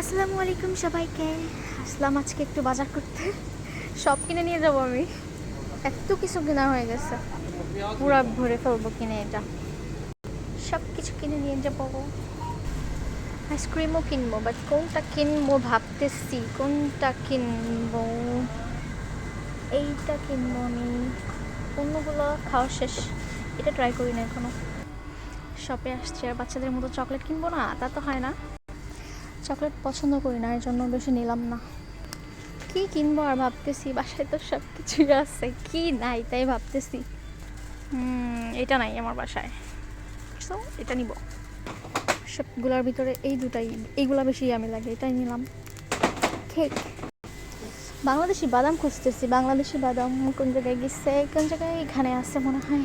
আসসালামু আলাইকুম সবাইকে। আসলাম আজকে একটু বাজার করতে। সব কিনে নিয়ে যাবো আমি। এত কিছু কেনা হয়ে গেছে, পুরা ভরে ফেলবো কিনে। এটা সব কিছু কিনে নিয়ে যাবো। আইসক্রিমও কিনবো, বাট কোনটা কিনবো ভাবতেছি। কোনটা কিনবো? এইটা কিনবো আমি। অন্যগুলো খাওয়া শেষ, এটা ট্রাই করি না এখনো। শপে আসছে আর বাচ্চাদের মতো চকলেট কিনবো না, তা তো হয় না। চকলেট পছন্দ করি না, এর জন্য বেশি নিলাম না। কি কিনবো আর ভাবতেছি, বাসায় তো সব কিছুই আছে, কি নাই তাই ভাবতেছি। এটা নাই আমার বাসায়, সো এটা নিব। সবগুলোর ভিতরে এই দুটাই, এইগুলা বেশি আমি লাগে, এটাই নিলাম। কেক, বাংলাদেশি বাদাম খুঁজতেছি। বাংলাদেশি বাদাম কোন জায়গায় গেছে? কোন জায়গায়? এখানে আছে মনে হয়।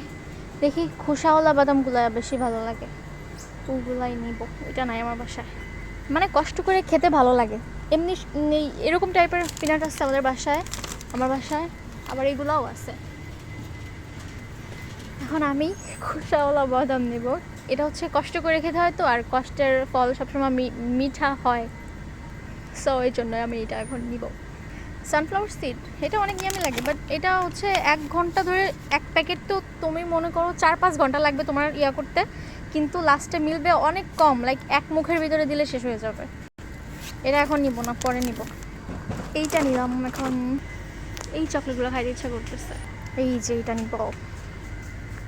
দেখি, খোসাওয়ালা বাদামগুলো বেশি ভালো লাগে, ওগুলাই নিব। এটা নাই আমার বাসায়। মানে কষ্ট করে খেতে ভালো লাগে এমনি। এরকম টাইপের পিনাট আছে আমাদের বাসায়, আমার বাসায়। আবার এগুলাও আছে। এখন আমি খোসাওয়ালা বাদাম নেব। এটা হচ্ছে কষ্ট করে খেতে হয় তো, আর কষ্টের ফল সবসময় মিঠা হয়। সো এই জন্য আমি এটা এখন নিব। সানফ্লাওয়ার সিড, এটা অনেক ইয়ামি লাগে, বাট এটা হচ্ছে 1 ঘন্টা ধরে এক প্যাকেট। তো তুমি মনে করো 4-5 ঘন্টা লাগবে তোমার ইয়া করতে, কিন্তু লাস্টে মিলবে অনেক কম, লাইক এক মুখের ভিতরে দিলে শেষ হয়ে যাবে। এটা এখন নিব না, পরে নিব। এইটা নিলাম এখন। এই চকলেটগুলো খাইতে ইচ্ছা করতেছে। এই যে এটা নিব।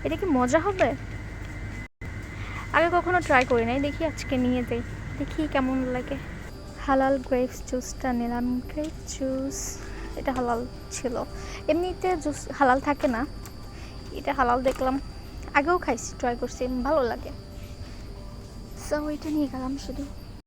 এটা কি মজা হবে? আগে কখনো ট্রাই করি নাই, দেখি আজকে নিয়ে যাই, দেখি কেমন লাগে। হালাল গ্রেপস জুসটা নিলাম। গ্রেপ জুস, এটা হালাল ছিল। এমনিতে জুস হালাল থাকে না, এটা হালাল দেখলাম। আগেও খাইছি, ট্রাই করছি, ভালো লাগে। সো এটা নিয়ে গেলাম শুধু।